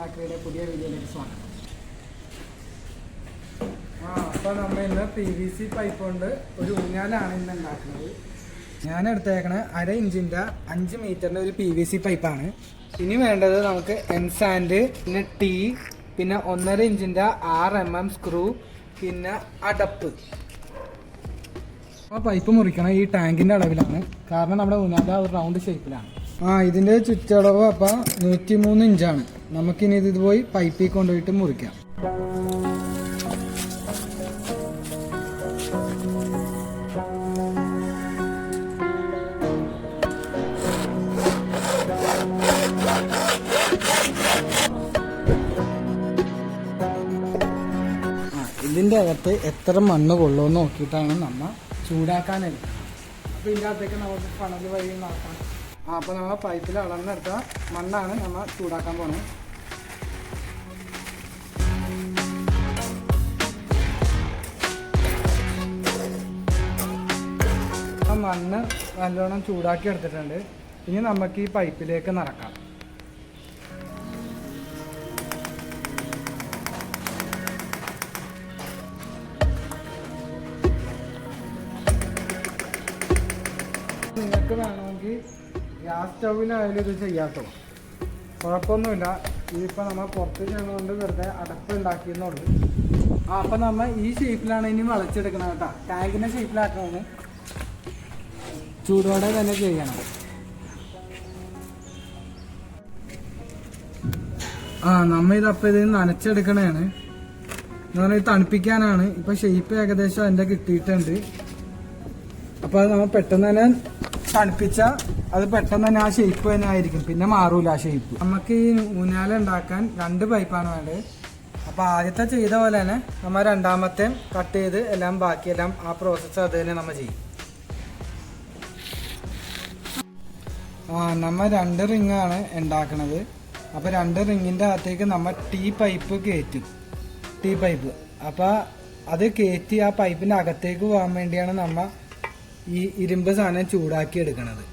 ആക്രിയുടെ പുതിയ വീഡിയോയിലേക്ക് സ്വാഗതം. അപ്പോൾ നമ്മൾ ഇന്ന് PVC പൈപ്പ് കൊണ്ട് ഒരു ഊഞ്ഞാലാണ് ഇന്ന് ഉണ്ടാക്കുന്നത്. ഞാൻ എടുത്തേക്കണ 1/2 ഇഞ്ചിൻ്റെ 5 മീറ്ററിൻ്റെ ഒരു PVC പൈപ്പാണ്. ഇനി വേണ്ടത് നമുക്ക് എൻസാൻഡ്, പിന്നെ ടീ, പിന്നെ 1.5 ഇഞ്ചിൻ്റെ 6 mm സ്ക്രൂ, പിന്നെ അടപ്പ്. അപ്പോൾ പൈപ്പ് മുറിക്കണം ഈ ടാങ്കിൻ്റെ അളവിലാണ്, കാരണം നമ്മുടെ ഊഞ്ഞാല ഒരു റൗണ്ട് ഷേപ്പിലാണ്. ഇതിൻ്റെ ചുറ്റളവ് അപ്പോൾ 103 ഇഞ്ചാണ്. നമുക്കിനി ഇത് പോയി പൈപ്പിൽ കൊണ്ടുപോയിട്ട് മുറിക്കാം. ഇതിൻ്റെ അകത്ത് എത്ര മണ്ണ് കൊള്ളുമെന്ന് നോക്കിയിട്ടാണ് നമ്മൾ ചൂടാക്കാനായിട്ട്. അപ്പോൾ ഇതിൻ്റെ അകത്തേക്ക് നമുക്ക് പണൽ വഴി നടക്കാം. അപ്പോൾ നമ്മൾ പൈപ്പിൽ അളന്നെടുത്ത മണ്ണാണ് നമ്മൾ ചൂടാക്കാൻ പോകുന്നത്. ആ മണ്ണ് നല്ലോണം ചൂടാക്കി എടുത്തിട്ടുണ്ട്. ഇനി നമുക്ക് ഈ പൈപ്പിലേക്ക് നിറക്കാം. നിങ്ങൾക്ക് വേണമെങ്കിൽ ഗ്യാസ് സ്റ്റൗവിലായാലും ഇത് ചെയ്യാത്തോ, കുഴപ്പമൊന്നുമില്ല. ഇതിപ്പോൾ നമ്മൾ പുറത്ത് ചെയ്യുന്നതുകൊണ്ട് വെറുതെ അടപ്പ് ഉണ്ടാക്കിയെന്നുള്ളൂ. അപ്പം നമ്മൾ ഈ ഷേപ്പിലാണ് ഇനി വളച്ചെടുക്കണം കേട്ടോ. ടാങ്കിൻ്റെ ഷേപ്പിലാക്കണമെന്ന് ചൂടോടെ തന്നെ ചെയ്യണം. നമ്മൾ ഇതപ്പോൾ ഇത് നനച്ചെടുക്കണതാണ്. എന്ന് പറഞ്ഞാൽ ഇത് തണുപ്പിക്കാനാണ്. ഇപ്പം ഷേപ്പ് ഏകദേശം അതിൻ്റെ കിട്ടിയിട്ടുണ്ട്. അപ്പോൾ അത് നമ്മൾ പെട്ടെന്ന് തന്നെ തണുപ്പിച്ച അത് പെട്ടെന്ന് തന്നെ ആ ഷേപ്പ് തന്നെ ആയിരിക്കും, പിന്നെ മാറൂല ആ ഷേപ്പ്. നമുക്ക് ഈ ഊഞ്ഞാല ഉണ്ടാക്കാൻ 2 പൈപ്പാണ് വേണ്ടത്. അപ്പോൾ ആദ്യത്തെ ചെയ്ത പോലെ തന്നെ നമ്മൾ രണ്ടാമത്തെ കട്ട് ചെയ്ത് എല്ലാം ബാക്കിയെല്ലാം ആ പ്രോസസ്സ് അത് തന്നെ നമ്മൾ ചെയ്യും. നമ്മൾ 2 റിങ്ങാണ് ഉണ്ടാക്കണത്. അപ്പോൾ 2 റിങ്ങിൻ്റെ അകത്തേക്ക് നമ്മൾ ടീ പൈപ്പ് കയറ്റും. ടീ പൈപ്പ് അപ്പോൾ അത് കയറ്റി ആ പൈപ്പിൻ്റെ അകത്തേക്ക് പോകാൻ വേണ്ടിയാണ് നമ്മൾ ഈ ഇരുമ്പ് സാധനം ചൂടാക്കി എടുക്കണത്.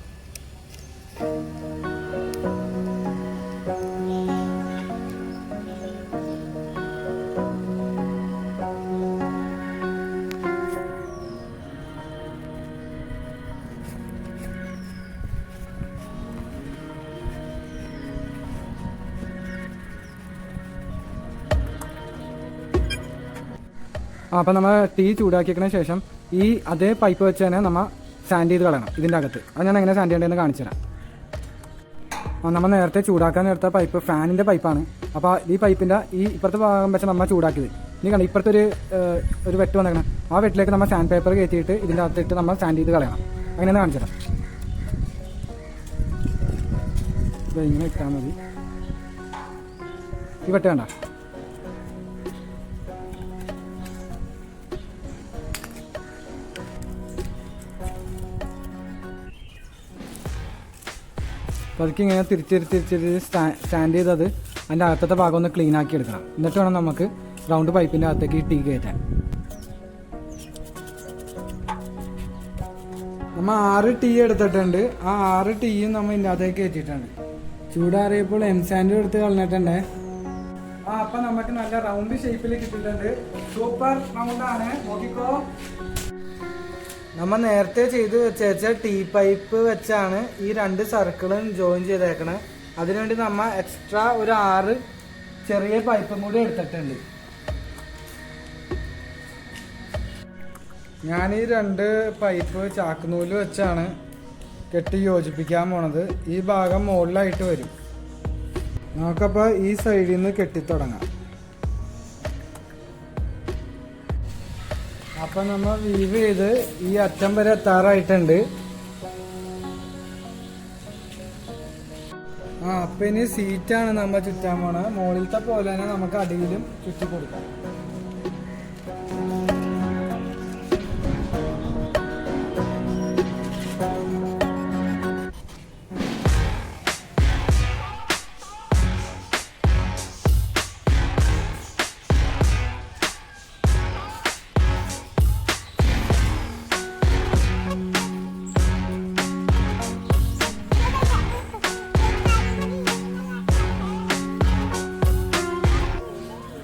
അപ്പോൾ നമ്മൾ ടീ ചൂടാക്കിയതിന് ശേഷം ഈ അതേ പൈപ്പ് വെച്ച് തന്നെ നമ്മൾ സാൻഡ് ചെയ്ത് കളയണം ഇതിൻ്റെ അകത്ത്. അത് ഞാൻ എങ്ങനെ സാൻഡ് ചെയ്യേണ്ടതെന്ന് കാണിച്ചു തരാം. നമ്മൾ നേരത്തെ ചൂടാക്കാൻ നേരത്തെ പൈപ്പ് ഫാനിൻ്റെ പൈപ്പാണ്. അപ്പോൾ ഈ പൈപ്പിൻ്റെ ഈ ഇപ്പുറത്തെ ഭാഗം വെച്ച് നമ്മൾ ചൂടാക്കിയത്. ഇനി കണ്ട ഇപ്പുറത്തെ ഒരു വെട്ട് വന്നേക്കണം. ആ വെട്ടിലേക്ക് നമ്മൾ സാൻഡ് പേപ്പർ കയറ്റിയിട്ട് ഇതിൻ്റെ അകത്തിട്ട് നമ്മൾ സാൻഡ് ചെയ്ത് കളയണം. അങ്ങനെയാണ് കാണിച്ചു തരാം. ഇങ്ങനെ ഇട്ടാൽ മതി. ഈ വെട്ട് വേണ്ട. അപ്പോൾ അതൊക്കെ ഇങ്ങനെ തിരിച്ച് സ്റ്റാൻഡ് ചെയ്തത് അതിൻ്റെ അകത്തത്തെ ഭാഗം ഒന്ന് ക്ലീൻ ആക്കി എടുക്കണം. എന്നിട്ട് വേണം നമുക്ക് റൗണ്ട് പൈപ്പിൻ്റെ അകത്തേക്ക് ടീ കയറ്റാൻ. നമ്മൾ 6 ടീ എടുത്തിട്ടുണ്ട്. ആ 6 ടീയും നമ്മൾ ഇതിൻ്റെ അകത്തേക്ക് കയറ്റിയിട്ടുണ്ട്. ചൂടാറിയപ്പോൾ എംസാൻഡും എടുത്ത് കളഞ്ഞിട്ടുണ്ടേ. അപ്പം നമുക്ക് നല്ല റൗണ്ട് ഷേപ്പിൽ കിട്ടിയിട്ടുണ്ട്. സൂപ്പർ റൗണ്ടാണ്, നോക്കിക്കോ. നമ്മൾ നേരത്തെ ചെയ്ത് വെച്ച ടീ പൈപ്പ് വെച്ചാണ് ഈ 2 സർക്കിളും ജോയിൻ ചെയ്തേക്കണത്. അതിനുവേണ്ടി നമ്മൾ എക്സ്ട്രാ ഒരു 6 ചെറിയ പൈപ്പും കൂടി എടുത്തിട്ടുണ്ട്. ഞാൻ ഈ 2 പൈപ്പ് ചാക്കുനൂല് വെച്ചാണ് കെട്ടി യോജിപ്പിക്കാൻ പോണത്. ഈ ഭാഗം മുകളിലായിട്ട് വരും. നമുക്കപ്പോൾ ഈ സൈഡിൽ നിന്ന് കെട്ടിത്തുടങ്ങാം. അപ്പം നമ്മൾ വീവ് ചെയ്ത് ഈ അറ്റം വരെ എത്താറായിട്ടുണ്ട്. അപ്പം ഇനി സീറ്റാണ് നമ്മൾ ചുറ്റാൻ പോണത്. മുകളിലത്തെ പോലെ തന്നെ നമുക്ക് അടിയിലും ചുറ്റി കൊടുക്കാം.